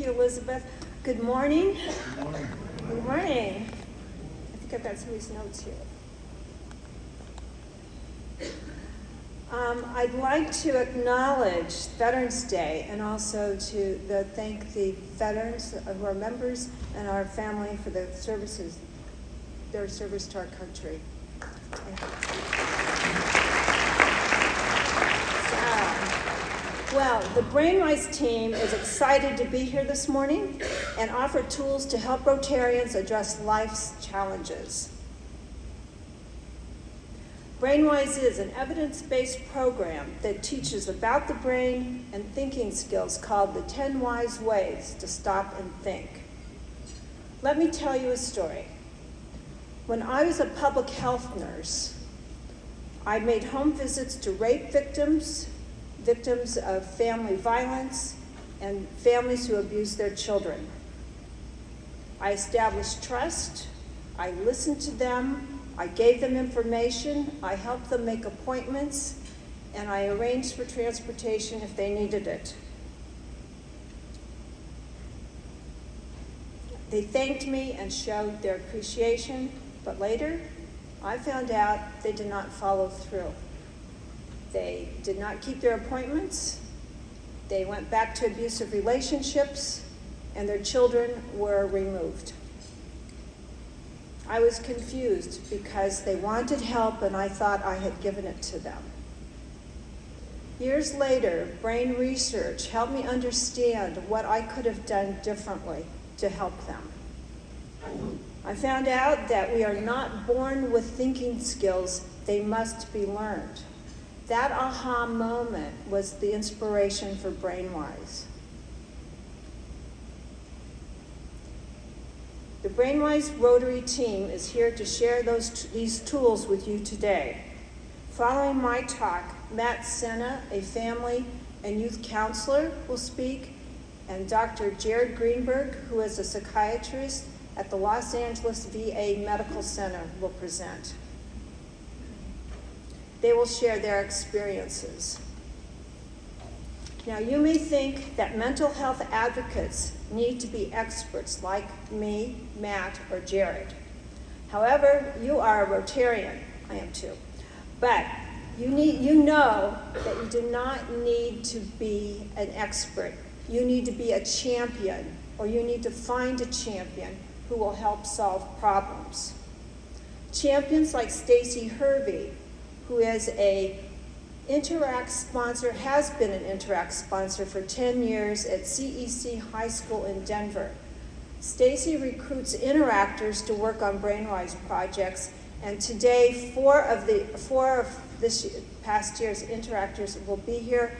you, Elizabeth. Good morning. Good morning. Good morning. I think I've got some of these notes here. I'd like to acknowledge Veterans Day and also to thank the veterans who are members and our family for their service to our country. Well, the Brainwise team is excited to be here this morning and offer tools to help Rotarians address life's challenges. Brainwise is an evidence-based program that teaches about the brain and thinking skills called the 10 Wise Ways to Stop and Think. Let me tell you a story. When I was a public health nurse, I made home visits to rape victims of family violence, and families who abused their children. I established trust, I listened to them, I gave them information, I helped them make appointments, and I arranged for transportation if they needed it. They thanked me and showed their appreciation, but later I found out they did not follow through. They did not keep their appointments, they went back to abusive relationships, and their children were removed. I was confused because they wanted help and I thought I had given it to them. Years later, brain research helped me understand what I could have done differently to help them. I found out that we are not born with thinking skills, they must be learned. That aha moment was the inspiration for Brainwise. The Brainwise Rotary team is here to share these tools with you today. Following my talk, Matt Senna, a family and youth counselor, will speak, and Dr. Jared Greenberg, who is a psychiatrist at the Los Angeles VA Medical Center, will present. They will share their experiences. Now, you may think that mental health advocates need to be experts like me, Matt, or Jared. However, you are a Rotarian. I am too. But you know that you do not need to be an expert. You need to be a champion, or you need to find a champion who will help solve problems. Champions like Stacy Hervey, who is a Interact sponsor, has been an Interact sponsor for 10 years at CEC High School in Denver. Stacy recruits interactors to work on Brainwise projects, and today four of this past year's interactors will be here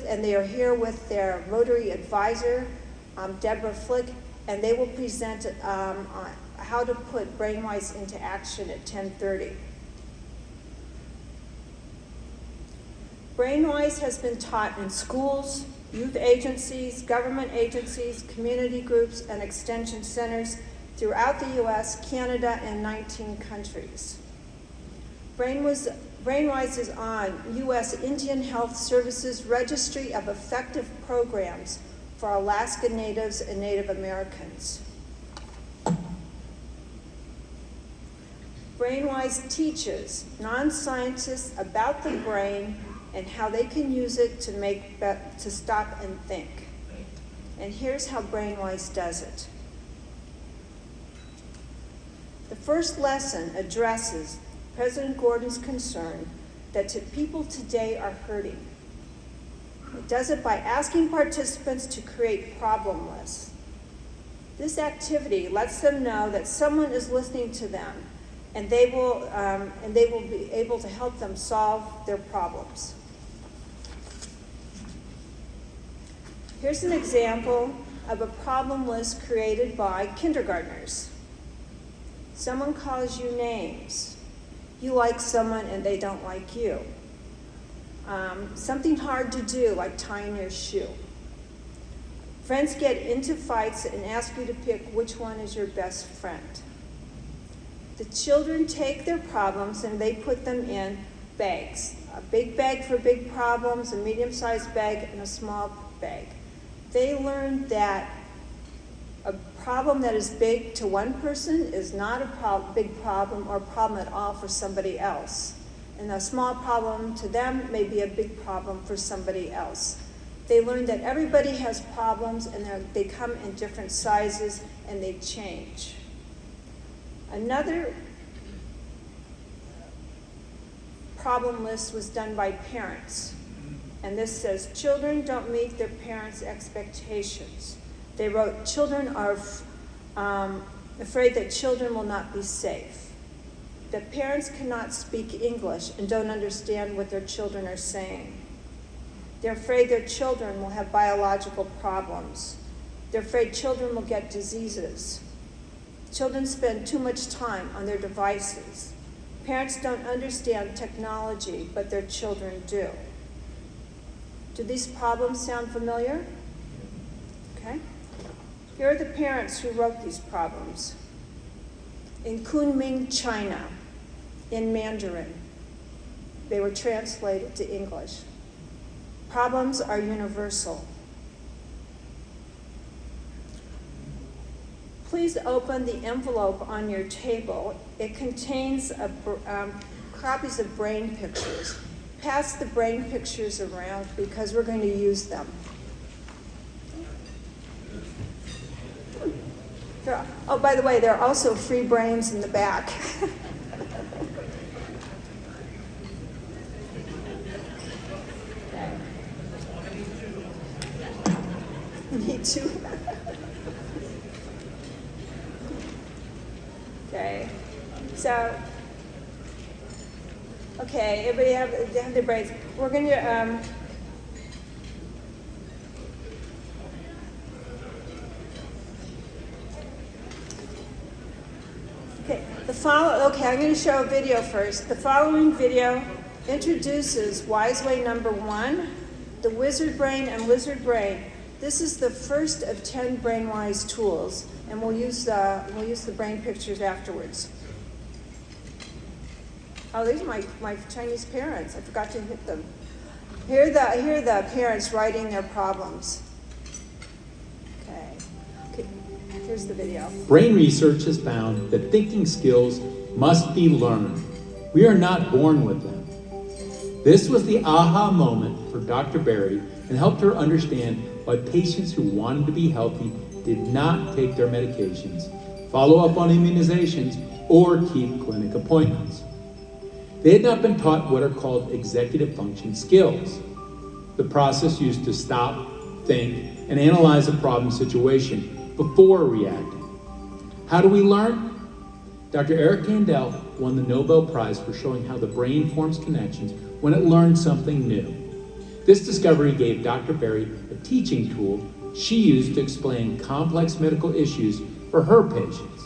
and they are here with their Rotary advisor, Deborah Flick, and they will present on how to put Brainwise into action at 10:30. Brainwise has been taught in schools, youth agencies, government agencies, community groups, and extension centers throughout the US, Canada, and 19 countries. Brainwise is on US Indian Health Services Registry of Effective Programs for Alaska Natives and Native Americans. Brainwise teaches non-scientists about the brain and how they can use it to stop and think. And here's how Brainwise does it. The first lesson addresses President Gordon's concern that people today are hurting. It does it by asking participants to create problem lists. This activity lets them know that someone is listening to them, and they will be able to help them solve their problems. Here's an example of a problem list created by kindergartners. Someone calls you names. You like someone and they don't like you. Something hard to do, like tying your shoe. Friends get into fights and ask you to pick which one is your best friend. The children take their problems and they put them in bags. A big bag for big problems, a medium-sized bag, and a small bag. They learn that A problem that is big to one person is not a big problem or problem at all for somebody else. And a small problem to them may be a big problem for somebody else. They learn that everybody has problems and they come in different sizes and they change. Another problem list was done by parents. And this says, children don't meet their parents' expectations. They wrote, children are afraid that children will not be safe. That parents cannot speak English and don't understand what their children are saying. They're afraid their children will have biological problems. They're afraid children will get diseases. Children spend too much time on their devices. Parents don't understand technology, but their children do. Do these problems sound familiar? Okay. Here are the parents who wrote these problems. In Kunming, China, in Mandarin. They were translated to English. Problems are universal. Please open the envelope on your table. It contains copies of brain pictures. Pass the brain pictures around because we're going to use them. Oh, by the way, there are also free brains in the back. Me too. Okay, so, okay, everybody have their brains. We're going to, I'm going to show a video first. The following video introduces Wise Way number 1, the Wizard Brain and Lizard Brain. This is the first of 10 Brainwise tools, and we'll use the brain pictures afterwards. Oh, these are my Chinese parents. I forgot to hit them. Here are the parents writing their problems. Okay, here's the video. Brain research has found that thinking skills must be learned. We are not born with them. This was the aha moment for Dr. Berry and helped her understand why patients who wanted to be healthy did not take their medications, follow up on immunizations, or keep clinic appointments. They had not been taught what are called executive function skills, the process used to stop, think, and analyze a problem situation before reacting. How do we learn? Dr. Eric Kandel won the Nobel Prize for showing how the brain forms connections when it learns something new. This discovery gave Dr. Berry a teaching tool she used to explain complex medical issues for her patients.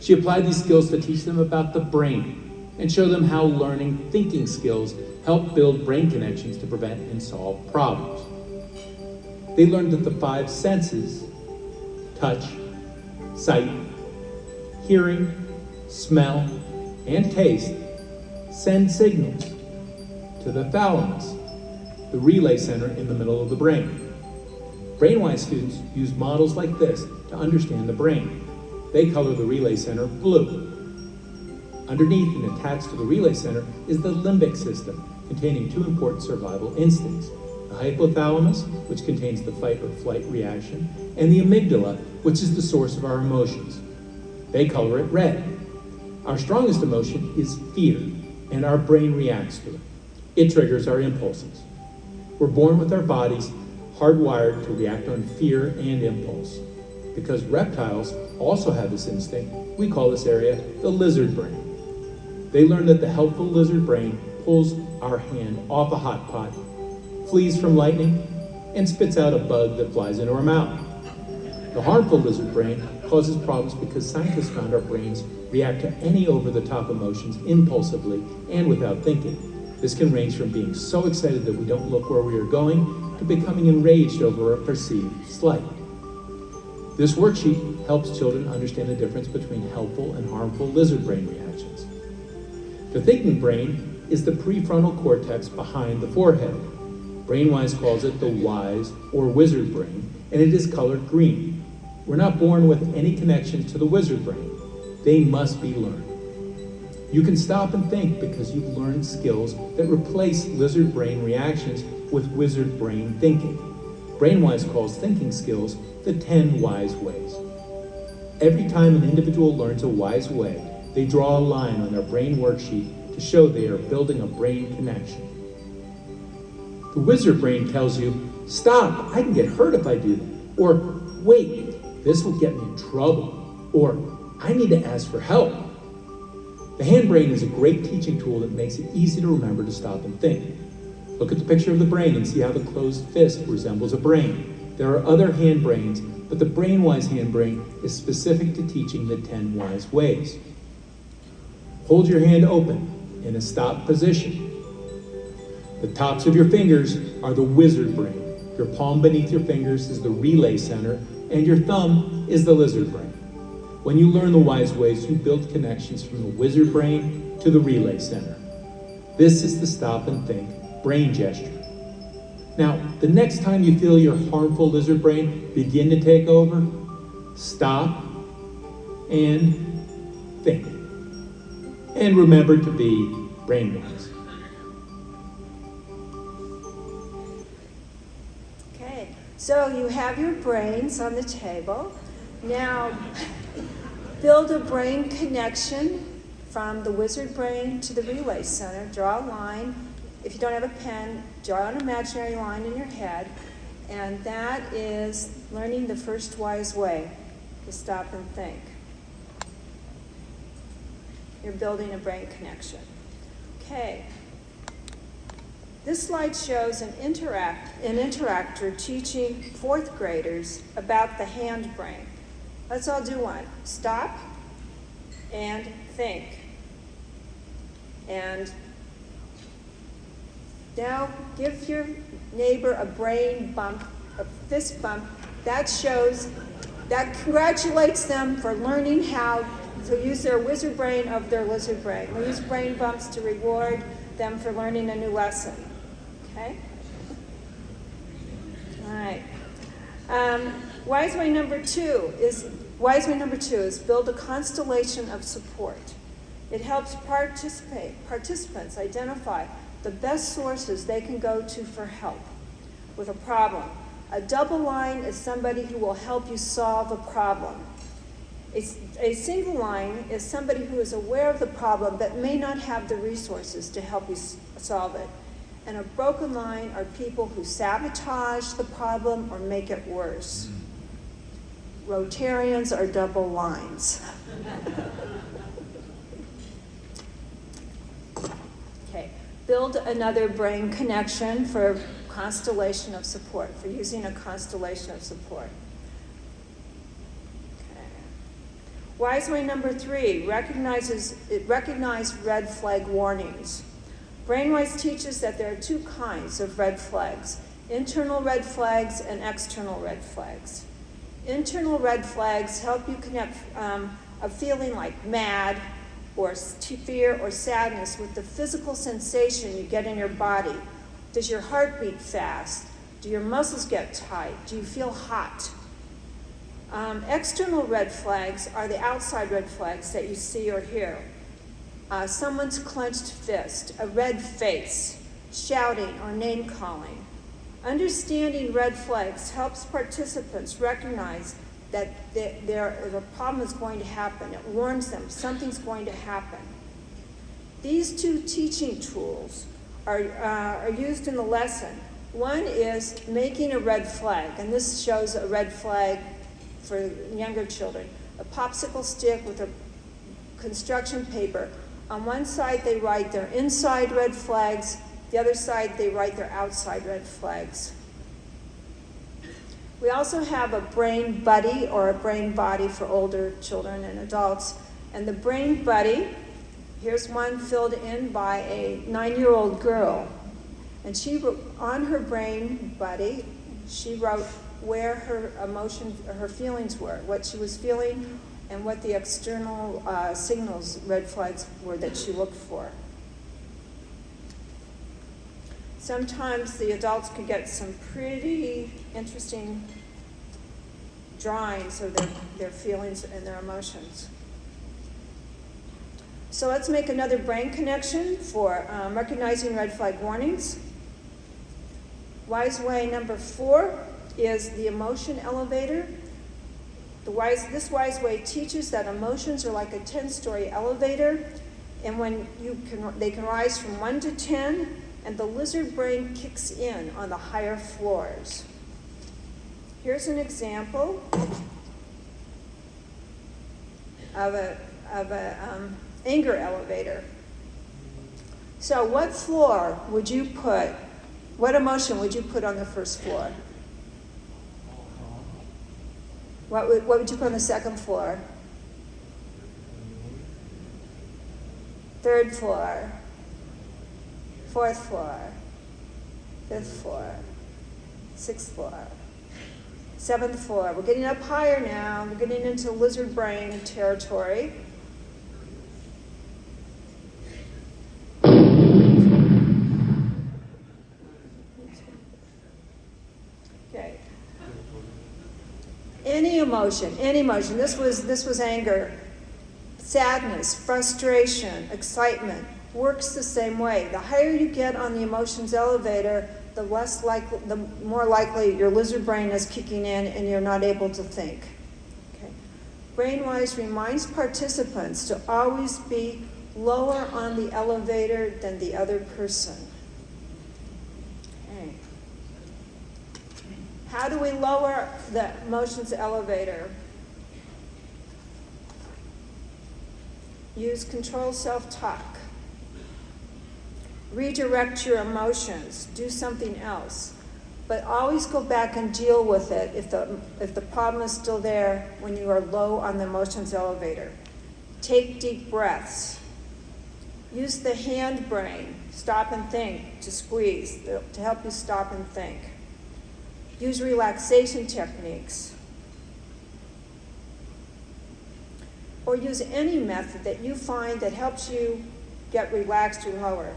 She applied these skills to teach them about the brain and show them how learning thinking skills help build brain connections to prevent and solve problems. They learned that the 5 senses, touch, sight, hearing, smell, and taste, send signals to the thalamus, the relay center in the middle of the brain. Brainwise students use models like this to understand the brain. They color the relay center blue. Underneath and attached to the relay center is the limbic system, containing 2 important survival instincts: the hypothalamus, which contains the fight or flight reaction, and the amygdala, which is the source of our emotions. They color it red. Our strongest emotion is fear, and our brain reacts to it. It triggers our impulses. We're born with our bodies hardwired to react on fear and impulse. Because reptiles also have this instinct, we call this area the lizard brain. They learn that the helpful lizard brain pulls our hand off a hot pot, flees from lightning, and spits out a bug that flies into our mouth. The harmful lizard brain causes problems because scientists found our brains react to any over-the-top emotions impulsively and without thinking. This can range from being so excited that we don't look where we are going to becoming enraged over a perceived slight. This worksheet helps children understand the difference between helpful and harmful lizard brain reactions. The thinking brain is the prefrontal cortex behind the forehead. Brainwise calls it the wise or wizard brain, and it is colored green. We're not born with any connection to the wizard brain. They must be learned. You can stop and think because you've learned skills that replace lizard brain reactions with wizard brain thinking. Brainwise calls thinking skills the 10 wise ways. Every time an individual learns a wise way, they draw a line on their brain worksheet to show they are building a brain connection. The wizard brain tells you, stop, I can get hurt if I do that. Or, wait, this will get me in trouble. Or, I need to ask for help. The hand brain is a great teaching tool that makes it easy to remember to stop and think. Look at the picture of the brain and see how the closed fist resembles a brain. There are other hand brains, but the Brainwise hand brain is specific to teaching the 10 wise ways. Hold your hand open in a stop position. The tops of your fingers are the wizard brain. Your palm beneath your fingers is the relay center, and your thumb is the lizard brain. When you learn the wise ways, you build connections from the wizard brain to the relay center. This is the stop and think brain gesture. Now, the next time you feel your harmful lizard brain begin to take over, stop and think. And remember to be brainwise. Okay, so you have your brains on the table. Now, build a brain connection from the wizard brain to the relay center. Draw a line. If you don't have a pen, draw an imaginary line in your head. And that is learning the first wise way to stop and think. You're building a brain connection. Okay. This slide shows an interactor teaching fourth graders about the hand brain. Let's all do one. Stop and think. And now give your neighbor a brain bump, a fist bump. That congratulates them for learning how to use their wizard brain of their lizard brain. We use brain bumps to reward them for learning a new lesson. Okay? All right. Wise way number two is build a constellation of support. It helps participants identify the best sources they can go to for help with a problem. A double line is somebody who will help you solve a problem. A single line is somebody who is aware of the problem but may not have the resources to help you solve it. And a broken line are people who sabotage the problem or make it worse. Rotarians are double lines. Okay, build another brain connection for constellation of support, for using a constellation of support. Okay. Wise way number three, recognize red flag warnings. Brainwise teaches that there are two kinds of red flags, internal red flags and external red flags. Internal red flags help you connect a feeling like mad or fear or sadness with the physical sensation you get in your body. Does your heart beat fast? Do your muscles get tight? Do you feel hot? External red flags are the outside red flags that you see or hear. Someone's clenched fist, a red face, shouting or name calling. Understanding red flags helps participants recognize that the problem is going to happen. It warns them something's going to happen. These two teaching tools are used in the lesson. One is making a red flag, and this shows a red flag for younger children. A popsicle stick with a construction paper. On one side they write their inside red flags, the other side they write their outside red flags. We also have a brain buddy or a brain body for older children and adults. And the brain buddy, here's one filled in by a 9-year-old girl. And she wrote, on her brain buddy, she wrote where her emotions, her feelings were, what she was feeling, and what the external signals, red flags, were that she looked for. Sometimes the adults could get some pretty interesting drawings of their feelings and their emotions. So let's make another brain connection for recognizing red flag warnings. Wise way number 4 is the emotion elevator. This wise way teaches that emotions are like a 10-story elevator, and they can rise from 1 to 10, and the lizard brain kicks in on the higher floors. Here's an example of a anger elevator. So what emotion would you put on the first floor? What would you put on the second floor? Third floor, fourth floor, fifth floor, sixth floor, seventh floor. We're getting up higher now. We're getting into lizard brain territory. Okay. Any emotion. This was anger. Sadness, frustration, excitement works the same way. The higher you get on the emotions elevator, the more likely your lizard brain is kicking in and you're not able to think. Okay. Brainwise reminds participants to always be lower on the elevator than the other person. Okay. How do we lower the emotions elevator? Use controlled self-talk. Redirect your emotions. Do something else. But always go back and deal with it if the problem is still there when you are low on the emotions elevator. Take deep breaths. Use the hand brain, stop and think, to squeeze, to help you stop and think. Use relaxation techniques. Or use any method that you find that helps you get relaxed or lower.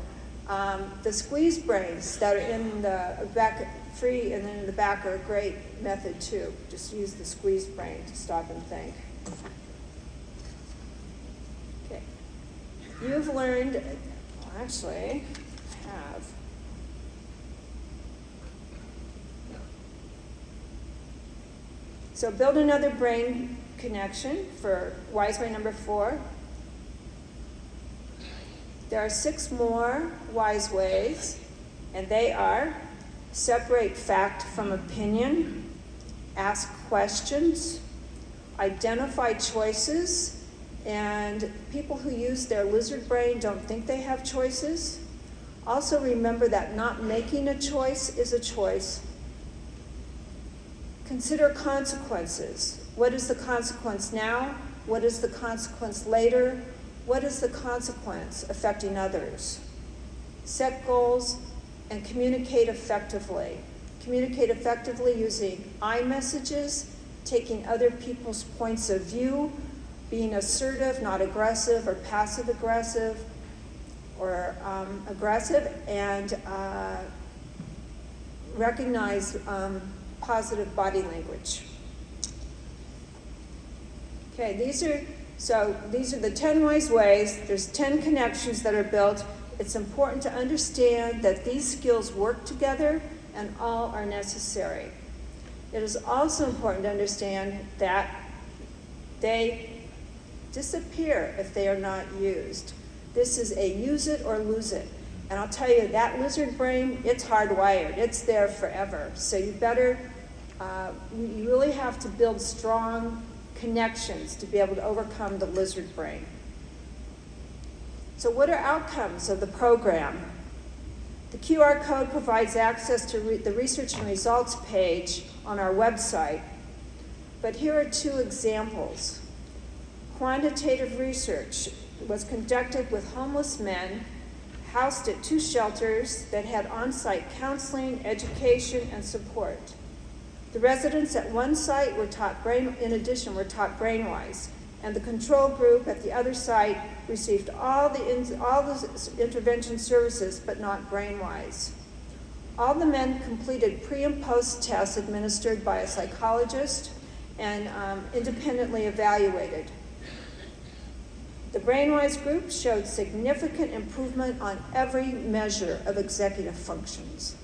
The squeeze brains that are in the back, free and then in the back, are a great method too. Just use the squeeze brain to stop and think. Okay. You've learned, actually, have. So build another brain connection for wise way number 4. There are 6 more wise ways, and they are: separate fact from opinion, ask questions, identify choices, and people who use their lizard brain don't think they have choices. Also remember that not making a choice is a choice. Consider consequences. What is the consequence now? What is the consequence later? What is the consequence affecting others? Set goals and communicate effectively. Communicate effectively using I messages, taking other people's points of view, being assertive, not aggressive or passive aggressive, or aggressive, and recognize positive body language. Okay, these are the 10 wise ways. There's 10 connections that are built. It's important to understand that these skills work together and all are necessary. It is also important to understand that they disappear if they are not used. This is a use it or lose it. And I'll tell you, that lizard brain, it's hardwired. It's there forever. So you really have to build strong connections to be able to overcome the lizard brain. So what are outcomes of the program? The QR code provides access to the research and results page on our website. But here are 2 examples. Quantitative research was conducted with homeless men housed at 2 shelters that had on-site counseling, education, and support. The residents at one site were taught Brainwise, and the control group at the other site received all the intervention services, but not Brainwise. All the men completed pre- and post tests administered by a psychologist, and independently evaluated. The Brainwise group showed significant improvement on every measure of executive functions.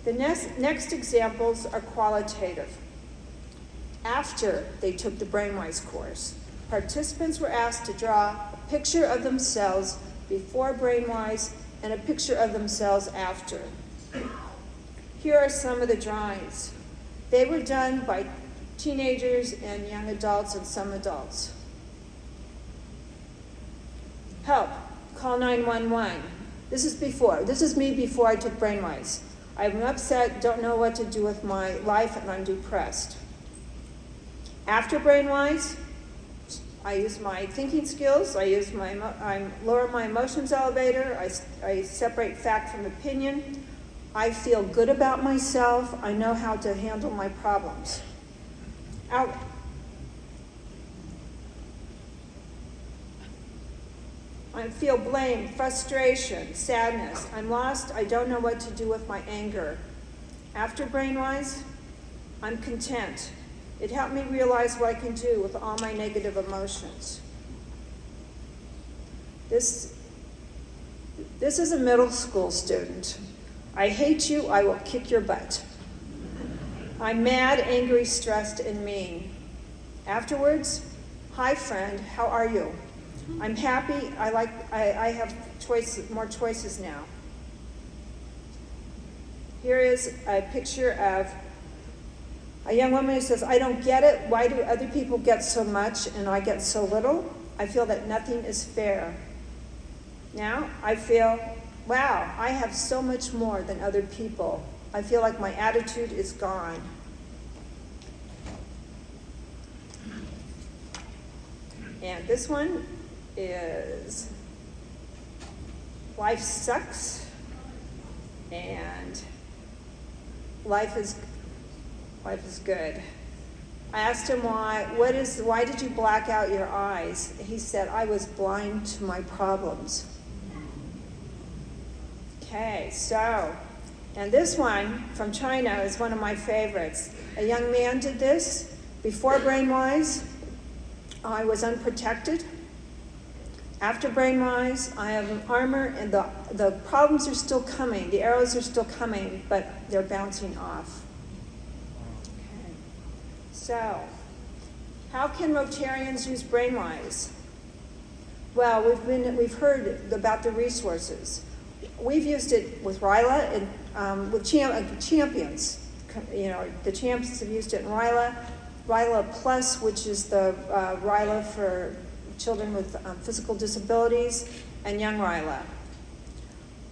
The next examples are qualitative. After they took the Brainwise course, participants were asked to draw a picture of themselves before Brainwise and a picture of themselves after. Here are some of the drawings. They were done by teenagers and young adults and some adults. Help, call 911. This is me before I took Brainwise. I'm upset, don't know what to do with my life, and I'm depressed. After Brainwise, I use my thinking skills, I lower my emotions elevator, I separate fact from opinion, I feel good about myself, I know how to handle my problems. I feel blame, frustration, sadness. I'm lost. I don't know what to do with my anger. After Brainwise, I'm content. It helped me realize what I can do with all my negative emotions. This is a middle school student. I hate you. I will kick your butt. I'm mad, angry, stressed, and mean. Afterwards, hi friend, how are you? I'm happy, I have more choices now. Here is a picture of a young woman who says, I don't get it, why do other people get so much and I get so little? I feel that nothing is fair. Now I feel, wow, I have so much more than other people. I feel like my attitude is gone. And this one is life sucks and life is good. I asked him why did you black out your eyes? He said, I was blind to my problems. Okay, so, and this one from China is one of my favorites. A young man did this before Brainwise. I was unprotected. After Brainwise, I have an armor, and the problems are still coming. The arrows are still coming, but they're bouncing off. Okay. So, how can Rotarians use Brainwise? Well, we've heard about the resources. We've used it with RILA and with champions. You know, the champions have used it in RILA Plus, which is the RILA for children with physical disabilities, and Young RILA.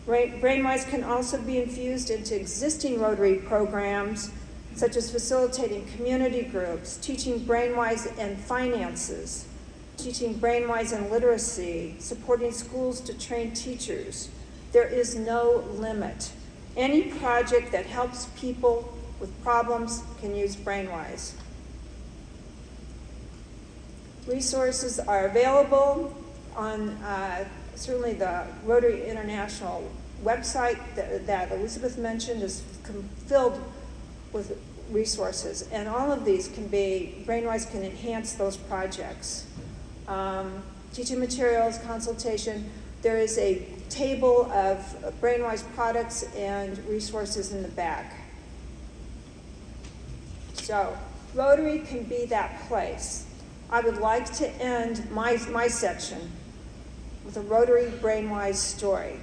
Brainwise can also be infused into existing Rotary programs, such as facilitating community groups, teaching Brainwise and finances, teaching Brainwise and literacy, supporting schools to train teachers. There is no limit. Any project that helps people with problems can use Brainwise. Resources are available on certainly the Rotary International website that Elizabeth mentioned is filled with resources, and all of these Brainwise can enhance those projects. Teaching materials, consultation, there is a table of Brainwise products and resources in the back. So Rotary can be that place. I would like to end my section with a Rotary Brainwise story.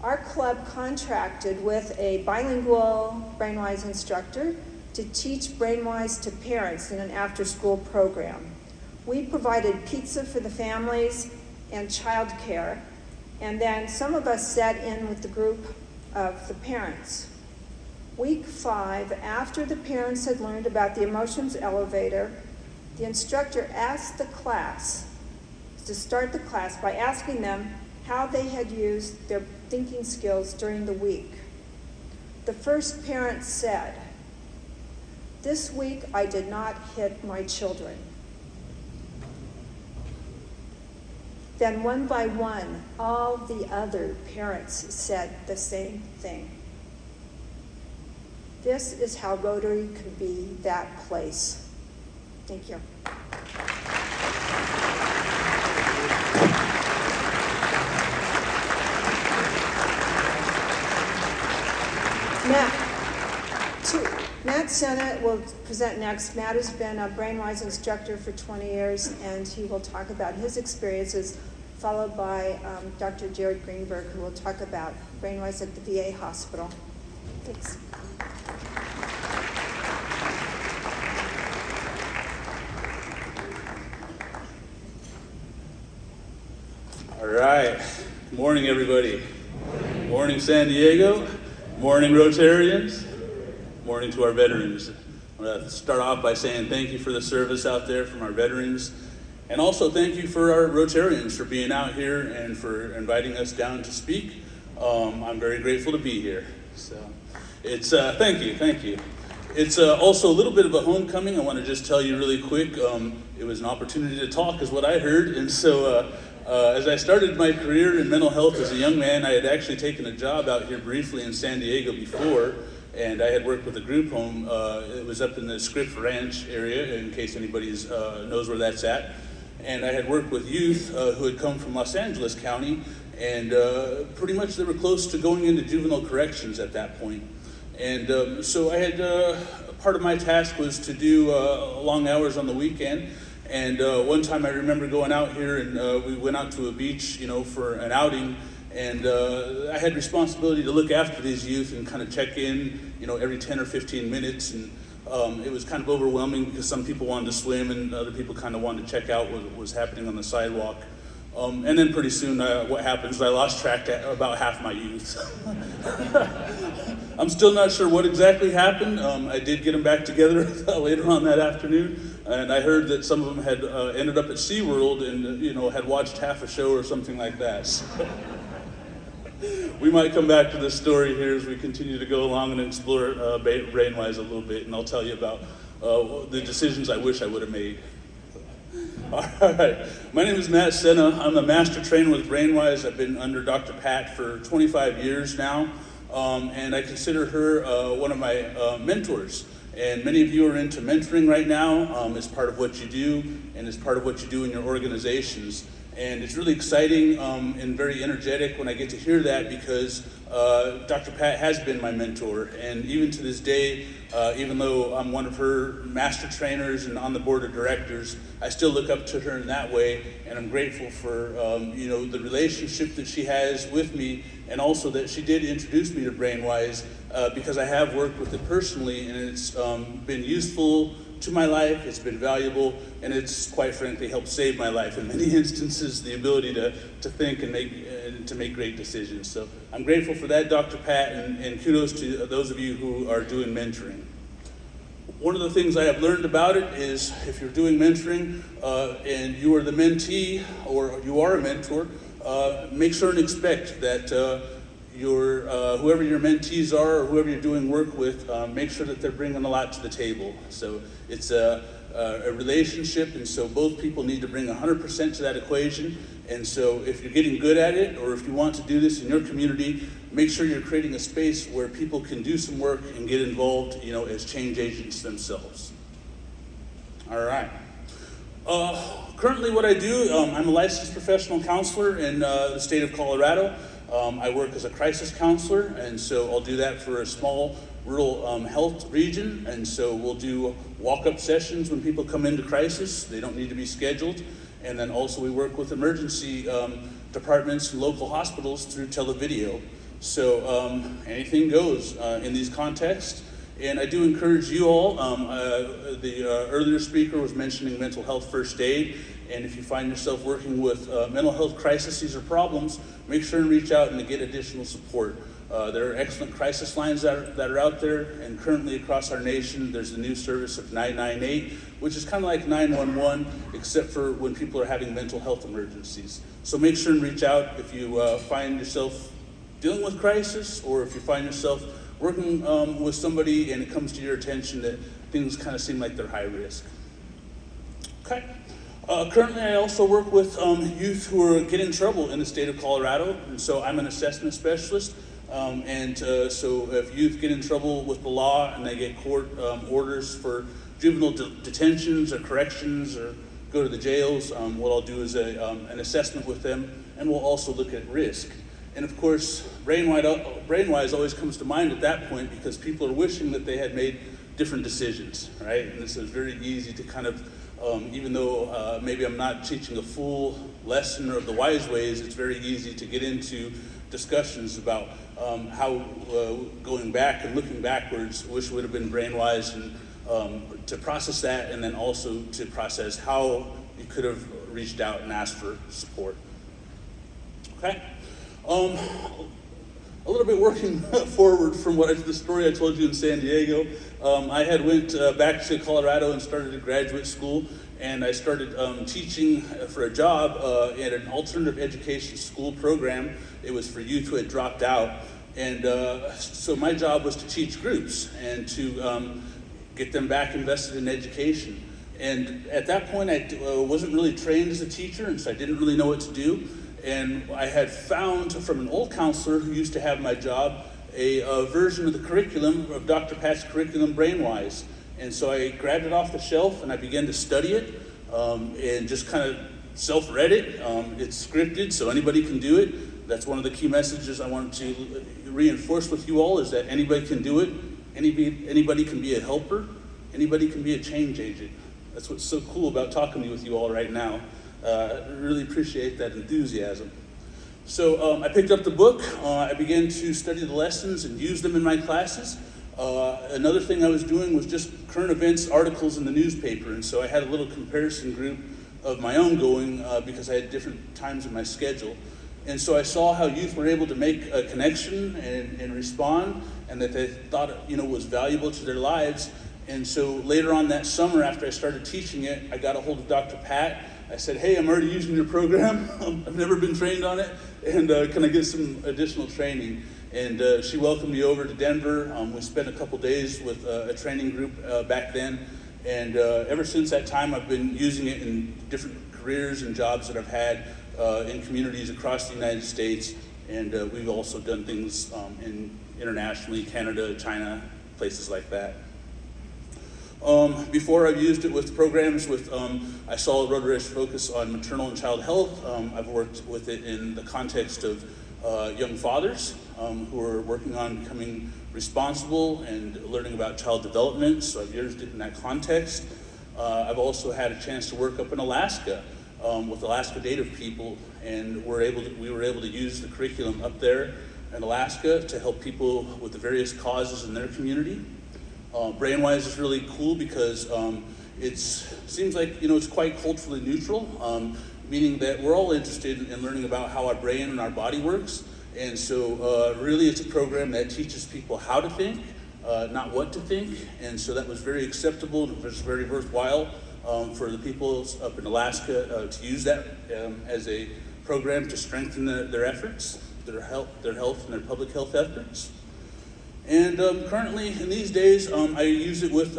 Our club contracted with a bilingual Brainwise instructor to teach Brainwise to parents in an after-school program. We provided pizza for the families and childcare, and then some of us sat in with the group of the parents. Week 5, after the parents had learned about the emotions elevator, the instructor asked the class to start the class by asking them how they had used their thinking skills during the week. The first parent said, "This week I did not hit my children." Then one by one, all the other parents said the same thing. This is how Rotary can be that place. Thank you. Matt Sena will present next. Matt has been a Brainwise instructor for 20 years, and he will talk about his experiences, followed by Dr. Jared Greenberg, who will talk about Brainwise at the VA hospital. Thanks. All right. Morning, everybody. Morning, San Diego. Morning, Rotarians. Morning to our veterans. I want to start off by saying thank you for the service out there from our veterans. And also thank you for our Rotarians for being out here and for inviting us down to speak. I'm very grateful to be here. So it's, thank you. It's also a little bit of a homecoming. I want to just tell you really quick, it was an opportunity to talk is what I heard. And so as I started my career in mental health as a young man, I had actually taken a job out here briefly in San Diego before, and I had worked with a group home. It was up in the Scripps Ranch area, in case anybody knows where that's at. And I had worked with youth who had come from Los Angeles County, and pretty much they were close to going into juvenile corrections at that point. And so I had, part of my task was to do long hours on the weekend. And one time I remember going out here and we went out to a beach, for an outing. And I had responsibility to look after these youth and kind of check in, every 10 or 15 minutes. And it was kind of overwhelming because some people wanted to swim and other people kind of wanted to check out what was happening on the sidewalk. And then pretty soon what happens, I lost track to about half my youth. I'm still not sure what exactly happened. I did get them back together later on that afternoon. And I heard that some of them had ended up at SeaWorld and, had watched half a show or something like that. So we might come back to this story here as we continue to go along and explore Brainwise a little bit, and I'll tell you about the decisions I wish I would have made. All right, my name is Matt Sena. I'm a master trainer with Brainwise. I've been under Dr. Pat for 25 years now, and I consider her one of my mentors. And many of you are into mentoring right now as part of what you do and as part of what you do in your organizations. And it's really exciting and very energetic when I get to hear that because Dr. Pat has been my mentor. And even to this day, even though I'm one of her master trainers and on the board of directors, I still look up to her in that way. And I'm grateful for the relationship that she has with me, and also that she did introduce me to Brainwise because I have worked with it personally, and it's been useful to my life, it's been valuable, and it's quite frankly helped save my life in many instances, the ability to think and make great decisions. So I'm grateful for that, Dr. Pat, and kudos to those of you who are doing mentoring. One of the things I have learned about it is if you're doing mentoring and you are the mentee or you are a mentor, make sure and expect that whoever your mentees are or whoever you're doing work with, make sure that they're bringing a lot to the table. So it's a relationship, and so both people need to bring 100% to that equation. And so if you're getting good at it, or if you want to do this in your community, make sure you're creating a space where people can do some work and get involved, as change agents themselves. All right. Currently what I do, I'm a licensed professional counselor in the state of Colorado. I work as a crisis counselor, and so I'll do that for a small rural health region. And so we'll do walk-up sessions when people come into crisis. They don't need to be scheduled. And then also we work with emergency departments and local hospitals through televideo. So anything goes in these contexts. And I do encourage you all, the earlier speaker was mentioning mental health first aid. And if you find yourself working with mental health crises or problems, make sure and reach out and to get additional support. There are excellent crisis lines that are out there, and currently across our nation, there's a new service of 998, which is kind of like 911, except for when people are having mental health emergencies. So make sure and reach out if you find yourself dealing with crisis, or if you find yourself working with somebody and it comes to your attention that things kind of seem like they're high risk. Okay. Currently, I also work with youth who are getting in trouble in the state of Colorado, and so I'm an assessment specialist. So if youth get in trouble with the law and they get court orders for juvenile detentions or corrections or go to the jails, what I'll do is an assessment with them, and we'll also look at risk. And of course, Brainwise always comes to mind at that point because people are wishing that they had made different decisions, right? And this is very easy to kind of, even though maybe I'm not teaching a full lesson of the wise ways, it's very easy to get into discussions about how going back and looking backwards, wish would have been Brainwise, and to process that, and then also to process how you could have reached out and asked for support. Okay. A little bit working forward from the story I told you in San Diego. I had went back to Colorado and started a graduate school, and I started teaching for a job at an alternative education school program. It was for youth who had dropped out, and so my job was to teach groups and to get them back invested in education. And at that point, I wasn't really trained as a teacher, and so I didn't really know what to do. And I had found from an old counselor who used to have my job a version of the curriculum, of Dr. Pat's curriculum, Brainwise. And so I grabbed it off the shelf and I began to study it and just kind of self-read it. It's scripted, so anybody can do it. That's one of the key messages I wanted to reinforce with you all, is that anybody can do it. Anybody can be a helper. Anybody can be a change agent. That's what's so cool about talking with you all right now. I really appreciate that enthusiasm. So I picked up the book, I began to study the lessons and use them in my classes. Another thing I was doing was just current events articles in the newspaper, and so I had a little comparison group of my own going because I had different times in my schedule. And so I saw how youth were able to make a connection and respond, and that they thought it was valuable to their lives. And so later on that summer, after I started teaching it, I got a hold of Dr. Pat. I said, hey, I'm already using your program. I've never been trained on it, and can I get some additional training? And she welcomed me over to Denver. We spent a couple days with a training group back then, and ever since that time, I've been using it in different careers and jobs that I've had in communities across the United States, and we've also done things internationally, Canada, China, places like that. Before I've used it with programs with, I saw Rotary focus on maternal and child health. I've worked with it in the context of young fathers who are working on becoming responsible and learning about child development, so I've used it in that context. I've also had a chance to work up in Alaska with Alaska Native people, and we were able to use the curriculum up there in Alaska to help people with the various causes in their community. Brainwise is really cool because it seems like it's quite culturally neutral, meaning that we're all interested in learning about how our brain and our body works. And so really it's a program that teaches people how to think, not what to think. And so that was very acceptable, and it was very worthwhile for the people up in Alaska to use that as a program to strengthen their efforts, their health and their public health efforts. And currently, in these days, I use it with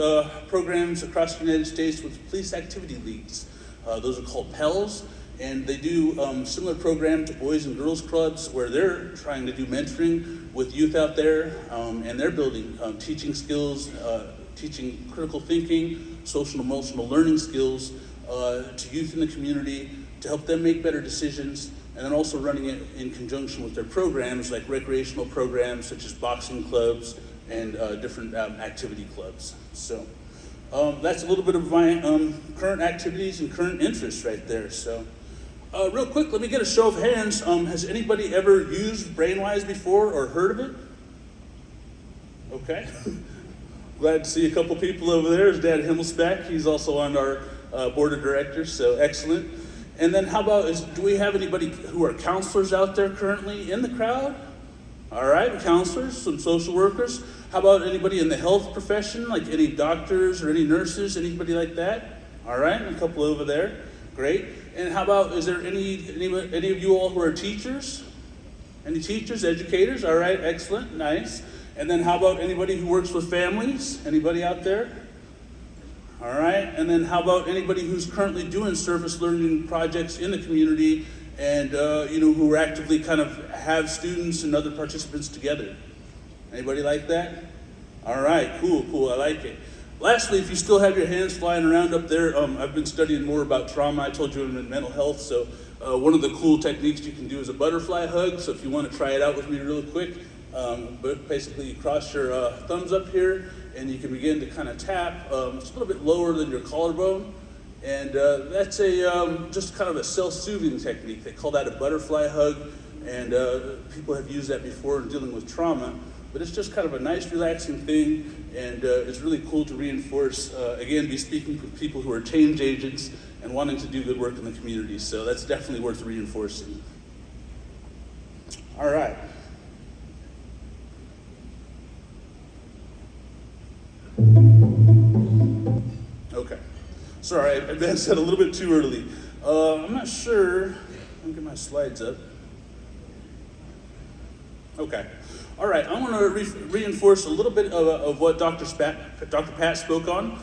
programs across the United States with police activity leagues. Those are called PELs, and they do similar program to Boys and Girls Clubs, where they're trying to do mentoring with youth out there, and they're building teaching skills, teaching critical thinking, social and emotional learning skills to youth in the community to help them make better decisions, and then also running it in conjunction with their programs like recreational programs such as boxing clubs and different activity clubs. So that's a little bit of my current activities and current interests right there. So real quick, let me get a show of hands. Has anybody ever used Brainwise before or heard of it? Okay. Glad to see a couple people over there. There's Dad Himmelsbeck. He's also on our board of directors, so excellent. And then how about, do we have anybody who are counselors out there currently in the crowd? All right, counselors, some social workers. How about anybody in the health profession, like any doctors or any nurses, anybody like that? All right, a couple over there, great. And how about, is there any of you all who are teachers? Any teachers, educators? All right, excellent, nice. And then how about anybody who works with families? Anybody out there? All right, and then how about anybody who's currently doing service learning projects in the community and who actively kind of have students and other participants together. Anybody like that? All right, cool, I like it. Lastly, if you still have your hands flying around up there, I've been studying more about trauma. I told you I'm in mental health, so one of the cool techniques you can do is a butterfly hug. So if you want to try it out with me real quick, but basically you cross your thumbs up here, and you can begin to kind of tap. It's a little bit lower than your collarbone, and that's just kind of a self-soothing technique. They call that a butterfly hug, and people have used that before in dealing with trauma. But it's just kind of a nice, relaxing thing, and it's really cool to reinforce, again, be speaking with people who are change agents and wanting to do good work in the community. So that's definitely worth reinforcing. All right. Okay. Sorry, I advanced that a little bit too early. I'm not sure. Let me get my slides up. Okay. All right, I want to reinforce a little bit of what Dr. Pat spoke on.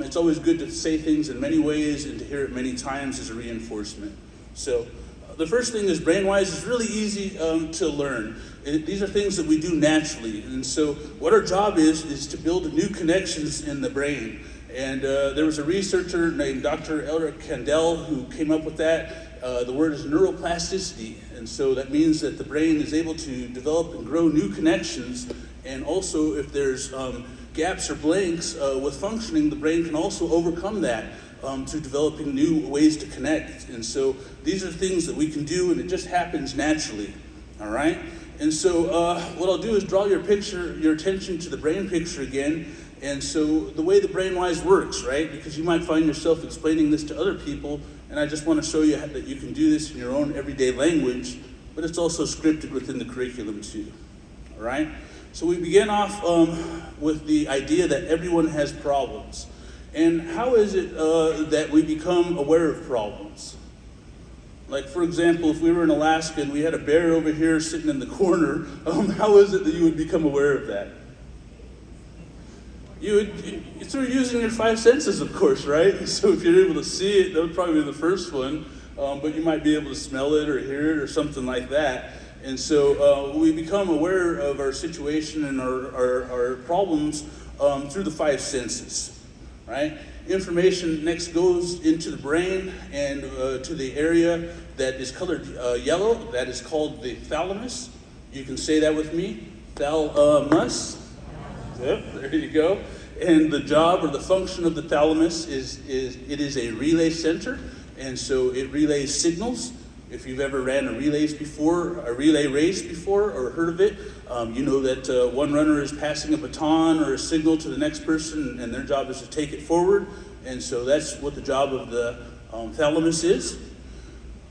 It's always good to say things in many ways and to hear it many times as a reinforcement. So the first thing is Brainwise is really easy to learn. These are things that we do naturally. And so what our job is to build new connections in the brain. And there was a researcher named Dr. Elric Kandel who came up with that. The word is neuroplasticity, and so that means that the brain is able to develop and grow new connections, and also if there's gaps or blanks with functioning, the brain can also overcome that through developing new ways to connect. And so these are things that we can do, and it just happens naturally, all right? And so what I'll do is draw your attention to the brain picture again. And so the way the Brainwise works, right? Because you might find yourself explaining this to other people, and I just want to show you that you can do this in your own everyday language, but it's also scripted within the curriculum too, all right? So we begin off with the idea that everyone has problems. And how is it that we become aware of problems? Like, for example, if we were in Alaska and we had a bear over here sitting in the corner, how is it that you would become aware of that? Through using your five senses, of course, right? So if you're able to see it, that would probably be the first one, but you might be able to smell it or hear it or something like that. And so we become aware of our situation and our problems through the five senses, right? Information next goes into the brain and to the area that is colored yellow. That is called the thalamus. You can say that with me, thalamus. Yep, there you go. And the job or the function of the thalamus is a relay center, and so it relays signals. If you've ever ran a relay race before, or heard of it, you know that one runner is passing a baton or a signal to the next person, and their job is to take it forward. And so that's what the job of the thalamus is.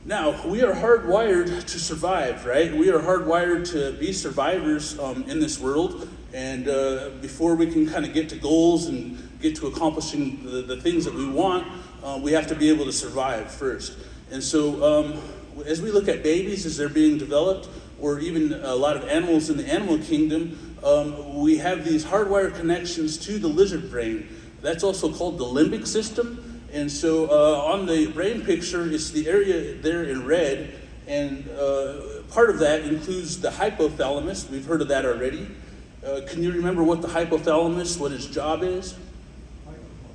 Now, we are hardwired to survive, right? We are hardwired to be survivors in this world. And before we can kind of get to goals and get to accomplishing the things that we want, we have to be able to survive first. And so as we look at babies as they're being developed, or even a lot of animals in the animal kingdom, we have these hardwired connections to the lizard brain. That's also called the limbic system. And so on the brain picture, it's the area there in red, and part of that includes the hypothalamus. We've heard of that already. Can you remember what the hypothalamus, what its job is?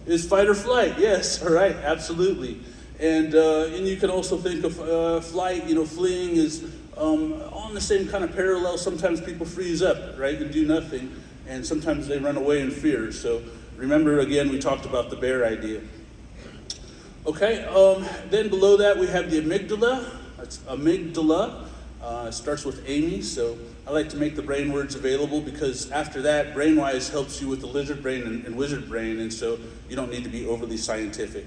Is fight or flight, yes, all right, absolutely. And you can also think of flight, fleeing is on the same kind of parallel. Sometimes people freeze up, right, and do nothing, and sometimes they run away in fear. So remember, again, we talked about the bear idea. Okay, then below that we have the amygdala. That's amygdala. It starts with Amy, so I like to make the brain words available because after that, Brainwise helps you with the lizard brain and wizard brain, and so you don't need to be overly scientific.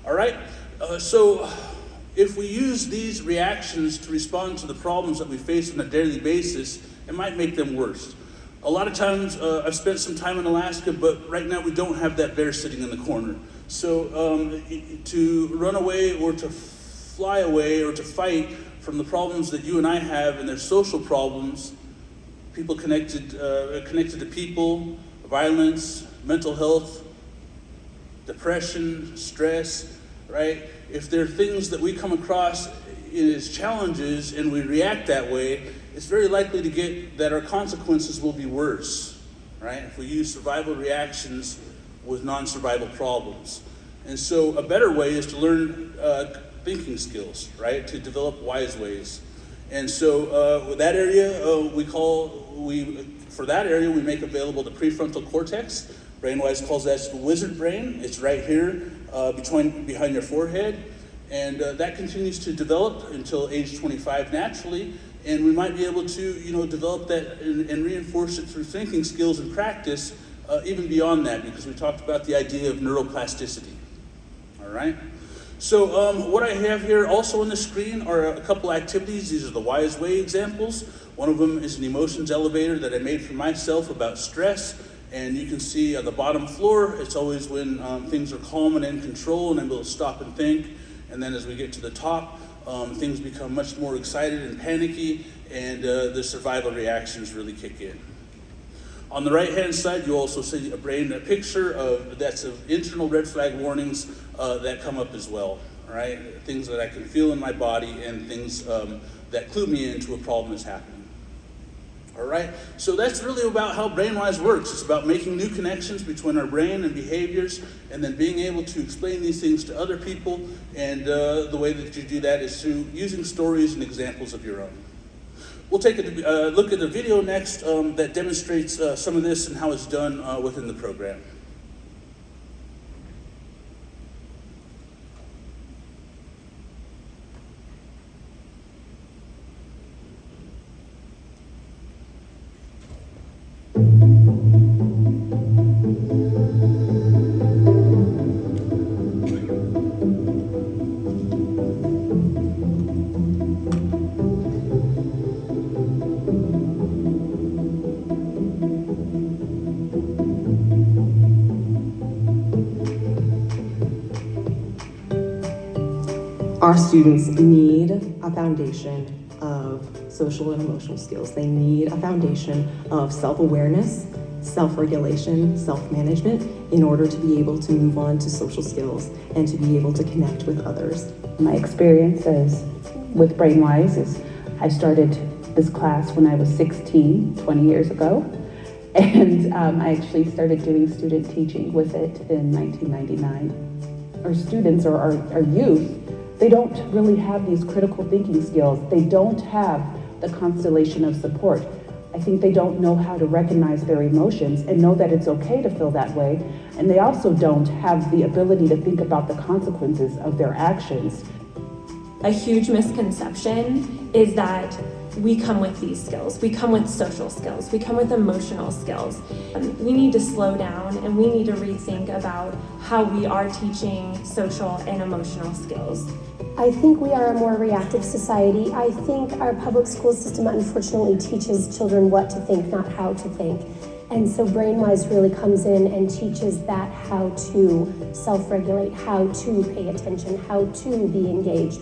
All right, so if we use these reactions to respond to the problems that we face on a daily basis, it might make them worse. A lot of times, I've spent some time in Alaska, but right now we don't have that bear sitting in the corner. So to run away or to fly away or to fight from the problems that you and I have and their social problems, people connected to people, violence, mental health, depression, stress, right? If there are things that we come across, in its challenges and we react that way, it's very likely to get that our consequences will be worse, right? If we use survival reactions with non-survival problems. And so a better way is to learn thinking skills, right? To develop wise ways. And so with that area, for that area, we make available the prefrontal cortex. Brainwise calls that the wizard brain. It's right here behind your forehead. And that continues to develop until age 25 naturally. And we might be able to, develop that and reinforce it through thinking skills and practice, even beyond that, because we talked about the idea of neuroplasticity. All right? So what I have here also on the screen are a couple activities. These are the Wise Way examples. One of them is an emotions elevator that I made for myself about stress. And you can see on the bottom floor, it's always when things are calm and in control and I'm able to stop and think. And then as we get to the top, things become much more excited and panicky, and the survival reactions really kick in. On the right-hand side, you also see a picture that's of internal red flag warnings that come up as well, right? Things that I can feel in my body and things that clue me into a problem that's happening. All right, so that's really about how Brainwise works. It's about making new connections between our brain and behaviors, and then being able to explain these things to other people. And the way that you do that is through using stories and examples of your own. We'll take a look at a video next that demonstrates some of this and how it's done within the program. Our students need a foundation of social and emotional skills. They need a foundation of self-awareness, self-regulation, self-management in order to be able to move on to social skills and to be able to connect with others. My experience with Brainwise is I started this class when I was 16, 20 years ago. And I actually started doing student teaching with it in 1999. Our students or our youth, they don't really have these critical thinking skills. They don't have the constellation of support. I think they don't know how to recognize their emotions and know that it's okay to feel that way. And they also don't have the ability to think about the consequences of their actions. A huge misconception is that we come with these skills. We come with social skills. We come with emotional skills. We need to slow down and we need to rethink about how we are teaching social and emotional skills. I think we are a more reactive society. I think our public school system unfortunately teaches children what to think, not how to think. And so Brainwise really comes in and teaches that how to self-regulate, how to pay attention, how to be engaged.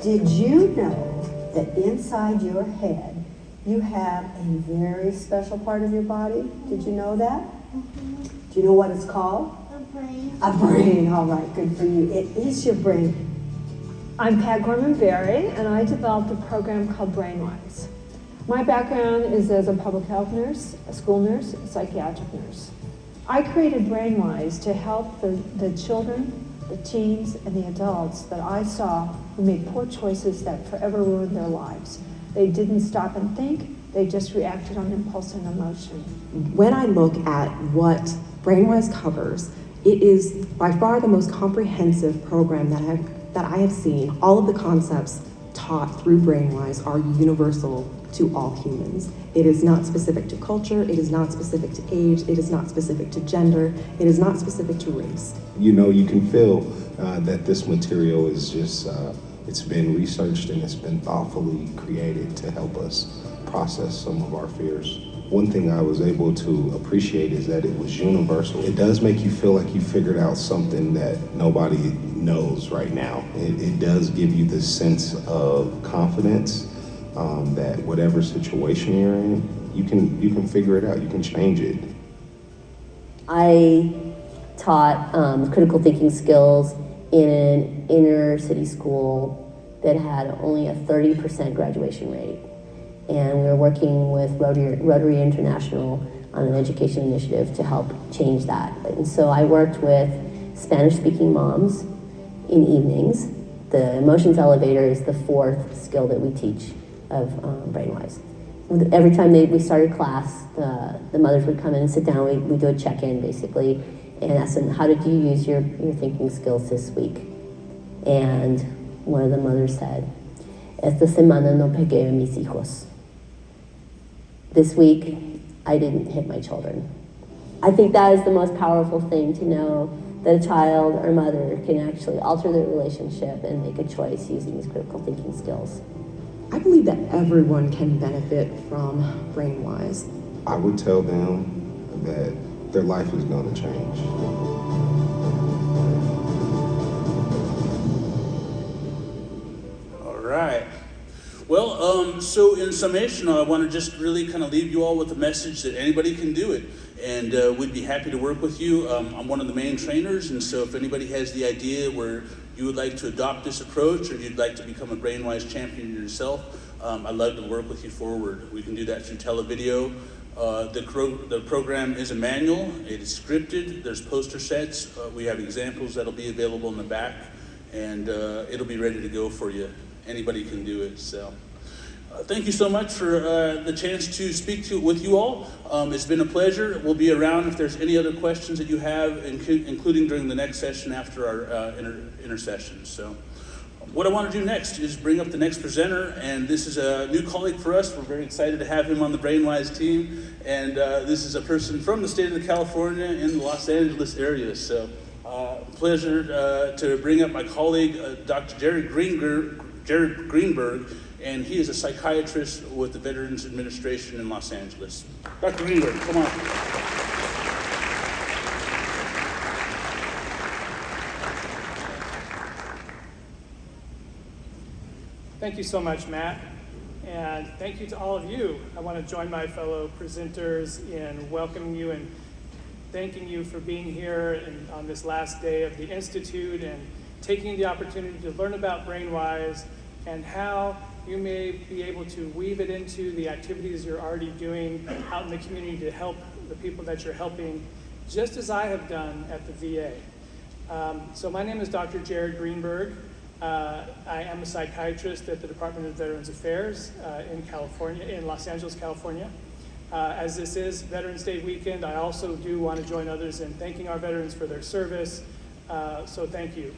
Did you know that inside your head you have a very special part of your body? Did you know that? Do you know what it's called? A brain. A brain, all right, good for you. It is your brain. I'm Pat Gorman-Berry, and I developed a program called Brainwise. My background is as a public health nurse, a school nurse, a psychiatric nurse. I created Brainwise to help the children, the teens, and the adults that I saw who made poor choices that forever ruined their lives. They didn't stop and think, they just reacted on impulse and emotion. When I look at what Brainwise covers, it is by far the most comprehensive program that I have seen. All of the concepts taught through Brainwise are universal to all humans. It is not specific to culture, it is not specific to age, it is not specific to gender, it is not specific to race. You know, you can feel that this material is just, it's been researched and it's been thoughtfully created to help us process some of our fears. One thing I was able to appreciate is that it was universal. It does make you feel like you figured out something that nobody knows right now. It does give you this sense of confidence that whatever situation you're in, you can figure it out, you can change it. I taught critical thinking skills in an inner city school that had only a 30% graduation rate. And we were working with Rotary International on an education initiative to help change that. And so I worked with Spanish-speaking moms in evenings. The emotions elevator is the 4th skill that we teach of Brainwise. Every time we started class, the mothers would come in and sit down. We do a check-in basically and ask them, how did you use your thinking skills this week? And one of the mothers said, esta semana no pegué a mis hijos. This week, I didn't hit my children. I think that is the most powerful thing, to know that a child or mother can actually alter their relationship and make a choice using these critical thinking skills. I believe that everyone can benefit from Brainwise. I would tell them that their life is going to change. All right. Well, so in summation, I want to just really kind of leave you all with a message that anybody can do it. And we'd be happy to work with you. I'm one of the main trainers, and so if anybody has the idea where you would like to adopt this approach or you'd like to become a Brainwise champion yourself, I'd love to work with you forward. We can do that through televideo. The program is a manual. It is scripted. There's poster sets. We have examples that'll be available in the back, and it'll be ready to go for you. Anybody can do it. So thank you so much for the chance to speak with you all. It's been a pleasure. We'll be around if there's any other questions that you have, including during the next session after our intersession. So what I want to do next is bring up the next presenter, and this is a new colleague for us. We're very excited to have him on the Brainwise team, and this is a person from the state of California in the Los Angeles area. So pleasure to bring up my colleague, Dr. Jared Greenberg, and he is a psychiatrist with the Veterans Administration in Los Angeles. Dr. Greenberg, come on. Thank you so much, Matt, and thank you to all of you. I want to join my fellow presenters in welcoming you and thanking you for being here and on this last day of the Institute and taking the opportunity to learn about Brainwise and how you may be able to weave it into the activities you're already doing out in the community to help the people that you're helping, just as I have done at the VA. So my name is Dr. Jared Greenberg. I am a psychiatrist at the Department of Veterans Affairs in California, in Los Angeles, California. As this is Veterans Day weekend, I also do want to join others in thanking our veterans for their service. So thank you.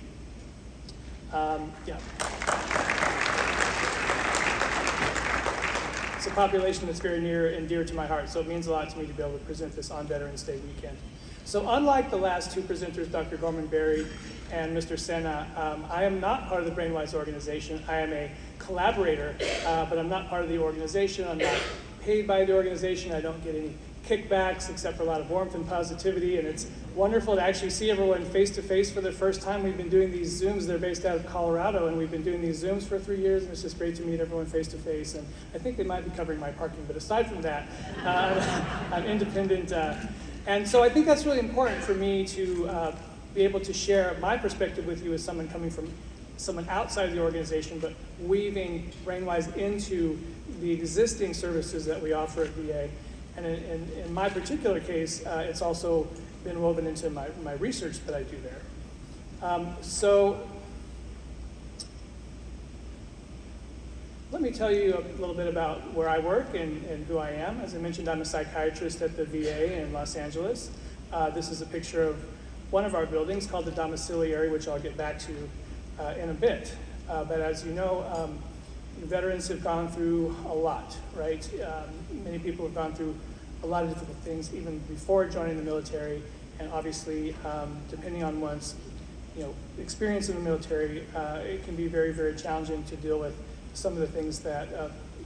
It's a population that's very near and dear to my heart, so it means a lot to me to be able to present this on Veterans Day weekend. So unlike the last two presenters, Dr. Gorman-Berry and Mr. Senna, I am not part of the Brainwise organization. I am a collaborator, but I'm not part of the organization. I'm not paid by the organization. I don't get any kickbacks except for a lot of warmth and positivity, and it's wonderful to actually see everyone face-to-face for the first time. We've been doing these Zooms. They're based out of Colorado, and we've been doing these Zooms for 3 years, and it's just great to meet everyone face-to-face. And I think they might be covering my parking, but aside from that, I'm independent. And so I think that's really important for me to be able to share my perspective with you as someone coming from someone outside the organization, but weaving Brainwise into the existing services that we offer at VA. And in my particular case, it's also been woven into my research that I do there. So let me tell you a little bit about where I work and who I am. As I mentioned, I'm a psychiatrist at the VA in Los Angeles. This is a picture of one of our buildings called the domiciliary, which I'll get back to in a bit. But as you know, veterans have gone through a lot, right? Many people have gone through a lot of difficult things even before joining the military, and obviously, depending on one's experience in the military, it can be very, very challenging to deal with some of the things that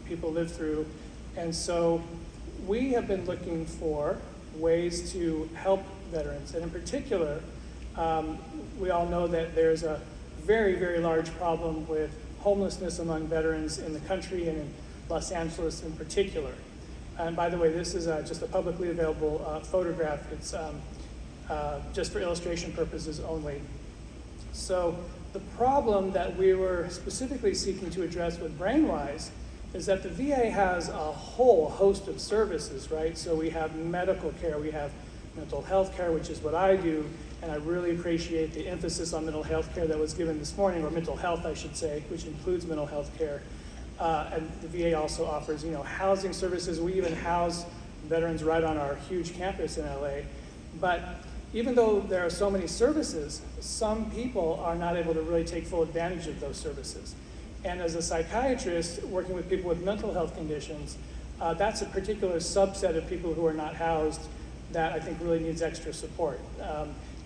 people live through. And so we have been looking for ways to help veterans, and in particular, we all know that there's a very, very large problem with homelessness among veterans in the country and in Los Angeles in particular. And by the way, this is just a publicly available photograph. It's just for illustration purposes only. So the problem that we were specifically seeking to address with Brainwise is that the VA has a whole host of services, right? So we have medical care, we have mental health care, which is what I do, and I really appreciate the emphasis on mental health care that was given this morning, or mental health, I should say, which includes mental health care. And the VA also offers, housing services. We even house veterans right on our huge campus in LA. But even though there are so many services, some people are not able to really take full advantage of those services. And as a psychiatrist working with people with mental health conditions, that's a particular subset of people who are not housed that I think really needs extra support.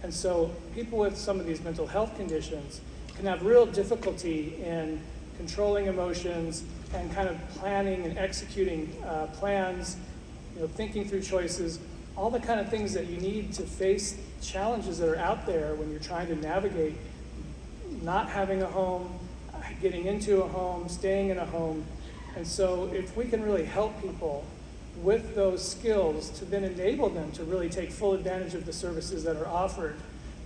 And so people with some of these mental health conditions can have real difficulty in controlling emotions and kind of planning and executing plans, thinking through choices, all the kind of things that you need to face challenges that are out there when you're trying to navigate not having a home, getting into a home, staying in a home. And so if we can really help people with those skills to then enable them to really take full advantage of the services that are offered,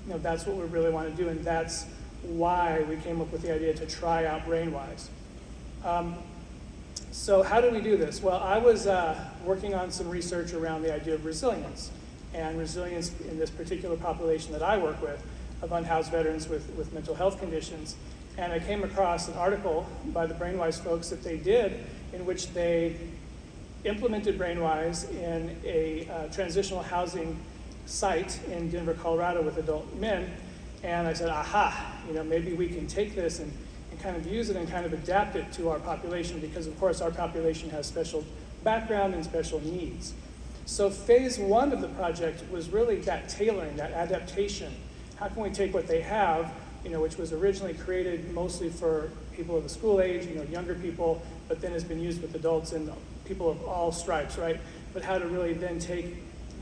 that's what we really want to do, and that's why we came up with the idea to try out Brainwise. So how do we do this? Well, I was working on some research around the idea of resilience, and resilience in this particular population that I work with, of unhoused veterans with mental health conditions. And I came across an article by the Brainwise folks that they did, in which they implemented Brainwise in a transitional housing site in Denver, Colorado with adult men. And I said, aha, maybe we can take this and kind of use it and kind of adapt it to our population, because of course our population has special background and special needs. So phase one of the project was really that tailoring, that adaptation. How can we take what they have, which was originally created mostly for people of the school age, younger people, but then has been used with adults and people of all stripes, right? But how to really then take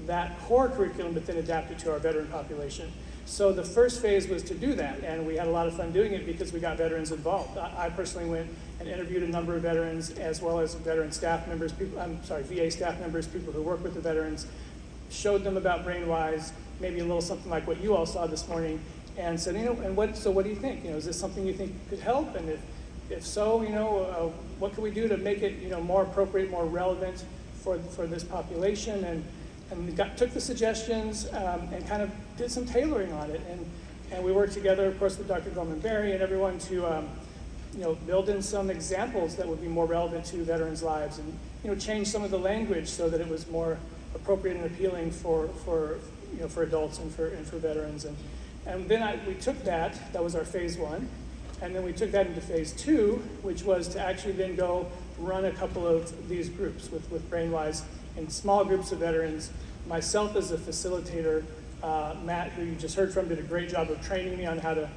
that core curriculum, but then adapt it to our veteran population. So the first phase was to do that, and we had a lot of fun doing it because we got veterans involved. I personally went and interviewed a number of veterans, as well as veteran staff members, VA staff members, people who work with the veterans, showed them about Brainwise, maybe a little something like what you all saw this morning, and said, so what do you think? Is this something you think could help? And if so, what can we do to make it, more appropriate, more relevant for this population? And took the suggestions and kind of did some tailoring on it. And we worked together, of course, with Dr. Gorman-Berry and everyone to build in some examples that would be more relevant to veterans' lives, and change some of the language so that it was more appropriate and appealing for adults and for veterans. And then we took that was our phase one, and then we took that into phase two, which was to actually then go run a couple of these groups with Brainwise in small groups of veterans. Myself as a facilitator, Matt, who you just heard from, did a great job of training me on how to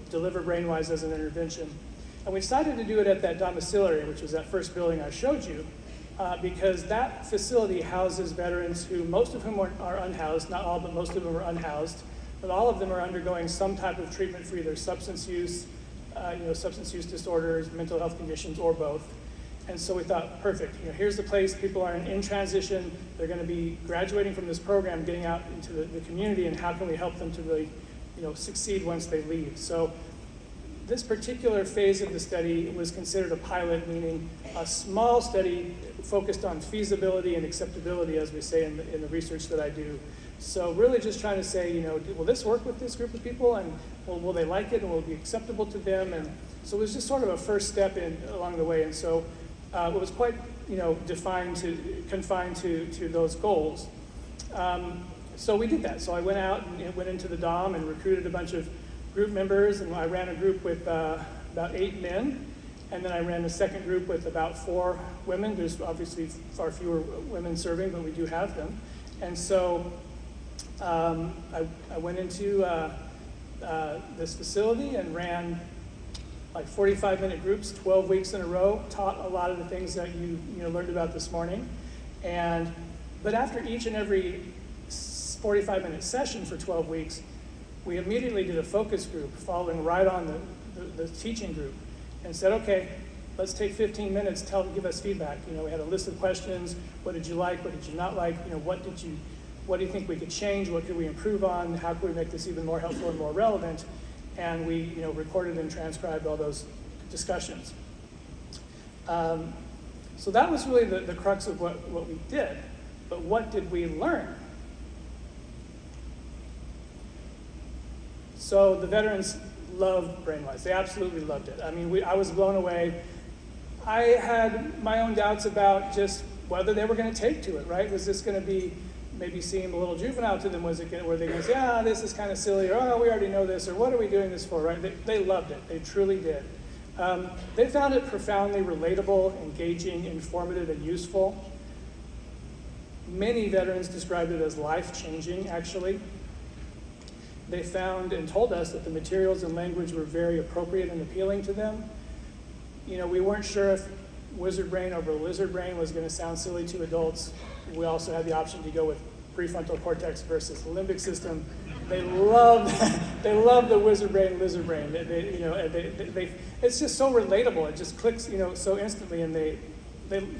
deliver Brainwise as an intervention. And we decided to do it at that domiciliary, which was that first building I showed you, because that facility houses veterans who, most of whom are unhoused, not all, but most of them are unhoused, but all of them are undergoing some type of treatment for either substance use disorders, mental health conditions, or both. And so we thought, perfect, here's the place, people are in transition, they're going to be graduating from this program, getting out into the community, and how can we help them to really succeed once they leave? So this particular phase of the study was considered a pilot, meaning a small study focused on feasibility and acceptability, as we say in the research that I do. So really just trying to say, will this work with this group of people, and will they like it, and will it be acceptable to them? And so it was just sort of a first step along the way. And so it was quite, confined to those goals. So we did that. So I went out and went into the DOM and recruited a bunch of group members, and I ran a group with about 8 men, and then I ran a second group with about 4 women. There's obviously far fewer women serving, but we do have them. And so I went into this facility and ran like 45-minute groups, 12 weeks in a row, taught a lot of the things that you learned about this morning. But after each and every 45-minute session for 12 weeks, we immediately did a focus group following right on the teaching group, and said, okay, let's take 15 minutes, give us feedback. We had a list of questions. What did you like? What did you not like? What do you think we could change? What could we improve on? How could we make this even more helpful and more relevant? and we recorded and transcribed all those discussions. So that was really the crux of what we did. But what did we learn? So the veterans loved Brainwise. They absolutely loved it. I mean, I was blown away. I had my own doubts about just whether they were going to take to it, right? Was this going to be maybe seem a little juvenile to them? Were they going to say, this is kind of silly, or we already know this, or what are we doing this for, right? They loved it. They truly did. They found it profoundly relatable, engaging, informative, and useful. Many veterans described it as life-changing, actually. They found and told us that the materials and language were very appropriate and appealing to them. We weren't sure if wizard brain over lizard brain was going to sound silly to adults. We also had the option to go with prefrontal cortex versus limbic system. They love the wizard brain, lizard brain. It's just so relatable. It just clicks, so instantly, and they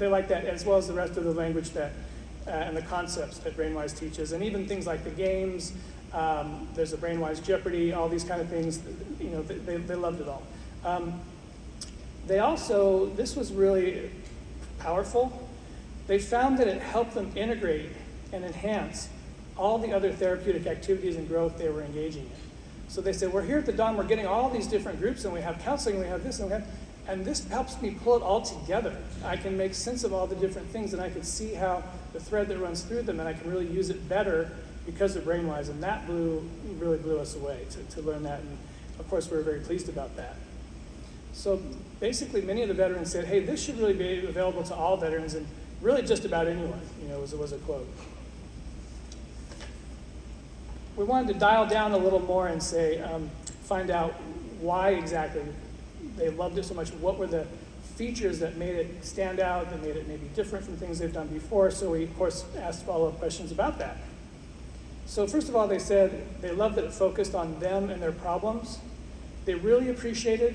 like that, as well as the rest of the language that and the concepts that Brainwise teaches, and even things like the games. There's a Brainwise Jeopardy, all these kind of things. They loved it all. This was really powerful. They found that it helped them integrate and enhance all the other therapeutic activities and growth they were engaging in. So they said, we're here at the Dawn, we're getting all these different groups, and we have counseling, and we have this, and this helps me pull it all together. I can make sense of all the different things, and I can see how the thread that runs through them, and I can really use it better because of Brainwise, and that really blew us away to learn that, and of course we were very pleased about that. So basically many of the veterans said, hey, this should really be available to all veterans, and really just about anyone, was a quote. We wanted to dial down a little more and say, find out why exactly they loved it so much. What were the features that made it stand out, that made it maybe different from things they've done before? So we, of course, asked follow-up questions about that. So first of all, they said they loved that it focused on them and their problems. They really appreciated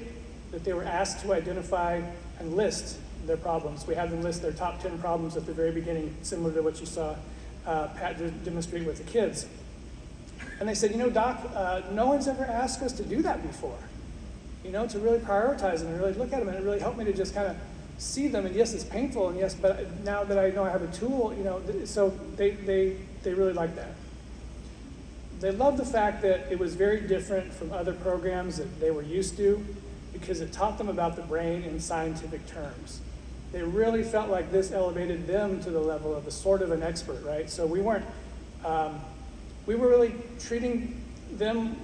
that they were asked to identify and list their problems. We had them list their top 10 problems at the very beginning, similar to what you saw Pat demonstrate with the kids. And they said, Doc, no one's ever asked us to do that before. To really prioritize them and really look at them, and it really helped me to just kind of see them. And yes, it's painful, and yes, but now that I know I have a tool, so they really like that. They loved the fact that it was very different from other programs that they were used to, because it taught them about the brain in scientific terms. They really felt like this elevated them to the level of a sort of an expert, right? So we were really treating them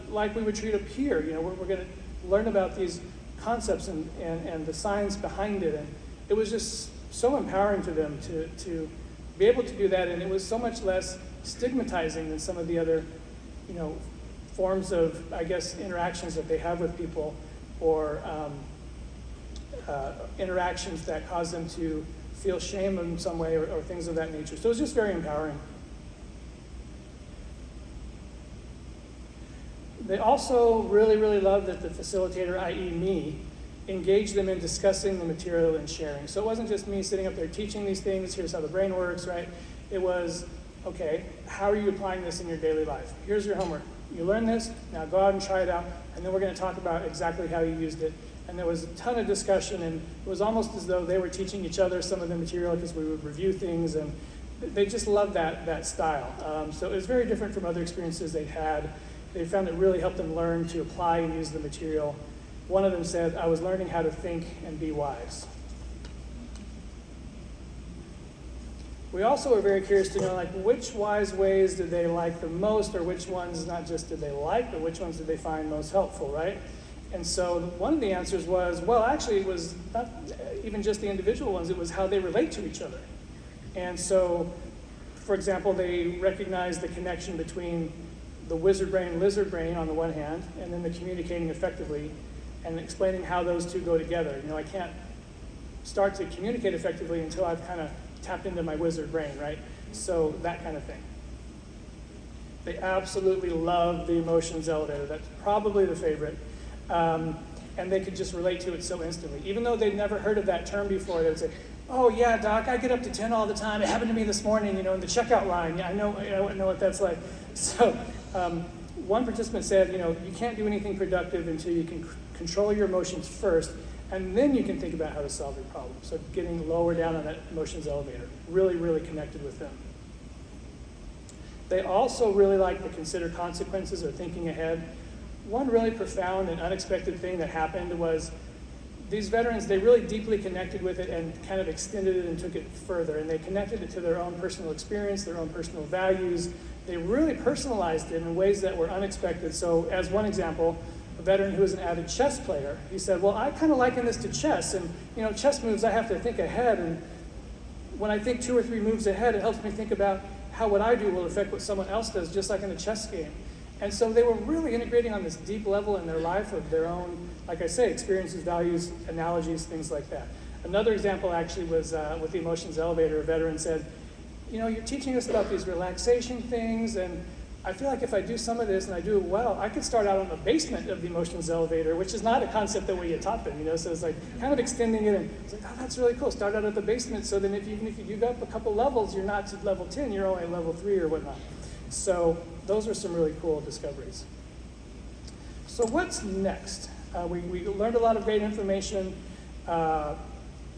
like we would treat a peer. We're going to learn about these concepts and the science behind it. And it was just so empowering to them to be able to do that. And it was so much less stigmatizing than some of the other, forms of, I guess, interactions that they have with people, or interactions that cause them to feel shame in some way, or things of that nature. So it was just very empowering. They also really, really loved that the facilitator, i.e. me, engaged them in discussing the material and sharing. So it wasn't just me sitting up there teaching these things, here's how the brain works, right? It was, okay, how are you applying this in your daily life? Here's your homework. You learn this, now go out and try it out, and then we're going to talk about exactly how you used it. And there was a ton of discussion, and it was almost as though they were teaching each other some of the material, because we would review things, and they just loved that style. So it was very different from other experiences they'd had. They found it really helped them learn to apply and use the material. One of them said, I was learning how to think and be wise. We also were very curious to know, which wise ways did they like the most, or which ones not just did they like, but which ones did they find most helpful, right? And so one of the answers was, well, actually it was not even just the individual ones, it was how they relate to each other. And so, for example, they recognized the connection between the wizard brain, lizard brain on the one hand, and then the communicating effectively, and explaining how those two go together. I can't start to communicate effectively until I've kind of tapped into my wizard brain, right? So that kind of thing. They absolutely love the emotions elevator. That's probably the favorite. And they could just relate to it so instantly. Even though they'd never heard of that term before, they would say, oh yeah, Doc, I get up to 10 all the time. It happened to me this morning, in the checkout line. Yeah, I know what that's like. So one participant said, you can't do anything productive until you can control your emotions first, and then you can think about how to solve your problem. So getting lower down on that emotions elevator, really, really connected with them. They also really like the consider consequences or thinking ahead. One really profound and unexpected thing that happened was these veterans, they really deeply connected with it and kind of extended it and took it further. And they connected it to their own personal experience, their own personal values. They really personalized it in ways that were unexpected. So as one example, a veteran who was an avid chess player, he said, well, I kind of liken this to chess. And chess moves, I have to think ahead. And when I think 2 or 3 moves ahead, it helps me think about how what I do will affect what someone else does, just like in a chess game. And so they were really integrating on this deep level in their life of their own, like I say, experiences, values, analogies, things like that. Another example actually was with the emotions elevator. A veteran said, you're teaching us about these relaxation things, and I feel like if I do some of this and I do it well, I could start out on the basement of the emotions elevator, which is not a concept that we had taught them, so it's like kind of extending it, and it's like, oh, that's really cool. Start out at the basement, so then even if you go up a couple levels, you're not to level 10, you're only at level 3 or whatnot. So those are some really cool discoveries. So what's next? We learned a lot of great information.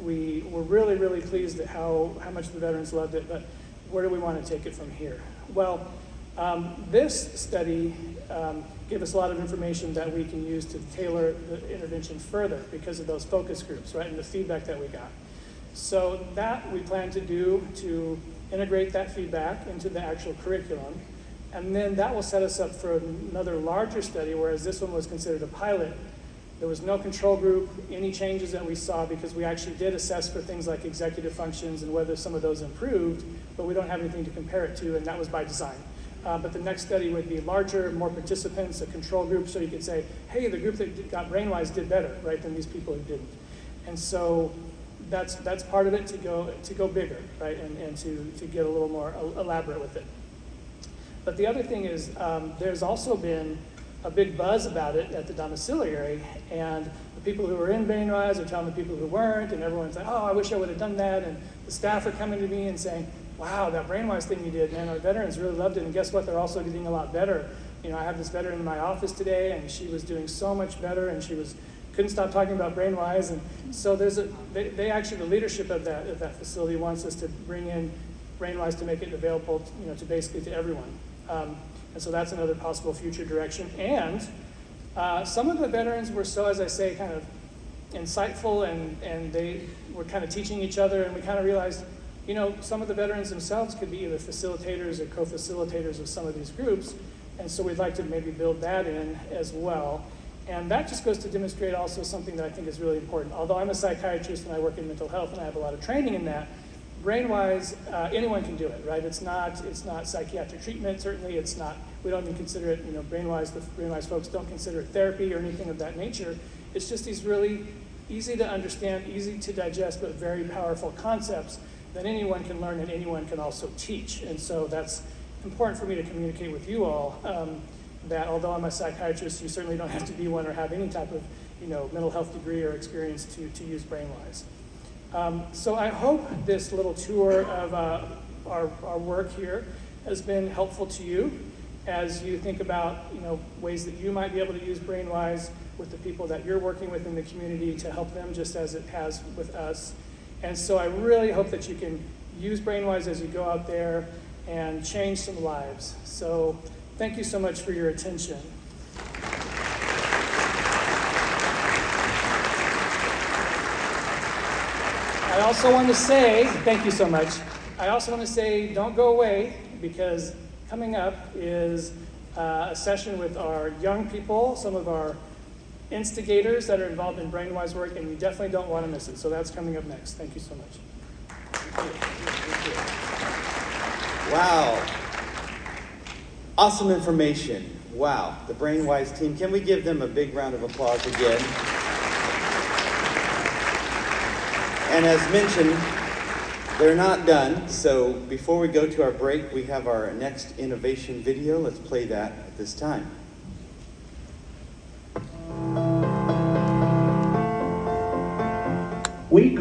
We were really, really pleased at how much the veterans loved it, but where do we want to take it from here? Well, this study gave us a lot of information that we can use to tailor the intervention further because of those focus groups, right, and the feedback that we got. So that we plan to do to integrate that feedback into the actual curriculum, and then that will set us up for another larger study, whereas this one was considered a pilot. There was no control group, any changes that we saw, because we actually did assess for things like executive functions and whether some of those improved, but we don't have anything to compare it to, and that was by design. But the next study would be larger, more participants, a control group, so you could say, hey, the group that got Brainwise did better, right, than these people who didn't. And so that's part of it, to go bigger, right, and to get a little more elaborate with it. But the other thing is, there's also been a big buzz about it at the domiciliary, and the people who were in Brainwise are telling the people who weren't, and everyone's like, oh, I wish I would have done that, and the staff are coming to me and saying, wow, that Brainwise thing you did, man, our veterans really loved it, and guess what, they're also getting a lot better. I have this veteran in my office today, and she was doing so much better, and couldn't stop talking about Brainwise, and so they actually, the leadership of that facility wants us to bring in Brainwise to make it available, to basically to everyone. And so that's another possible future direction. And some of the veterans were so, as I say, kind of insightful, and they were kind of teaching each other, and we kind of realized, some of the veterans themselves could be either facilitators or co-facilitators of some of these groups, and so we'd like to maybe build that in as well. And that just goes to demonstrate also something that I think is really important. Although I'm a psychiatrist and I work in mental health and I have a lot of training in that, Brainwise, anyone can do it, right? It's not psychiatric treatment, certainly it's not, we don't even consider it, the Brainwise folks don't consider it therapy or anything of that nature. It's just these really easy to understand, easy to digest, but very powerful concepts that anyone can learn and anyone can also teach. And so that's important for me to communicate with you all, that although I'm a psychiatrist, you certainly don't have to be one or have any type of mental health degree or experience to use Brainwise. So I hope this little tour of our work here has been helpful to you as you think about ways that you might be able to use Brainwise with the people that you're working with in the community to help them, just as it has with us. And so I really hope that you can use Brainwise as you go out there and change some lives. So thank you so much for your attention. I also want to say, thank you so much. I also want to say, don't go away, because coming up is a session with our young people, some of our instigators that are involved in Brainwise work, and you definitely don't want to miss it. So that's coming up next. Thank you so much. Wow. Awesome information. Wow. The Brainwise team. Can we give them a big round of applause again? And as mentioned, they're not done. So before we go to our break, we have our next innovation video. Let's play that at this time. We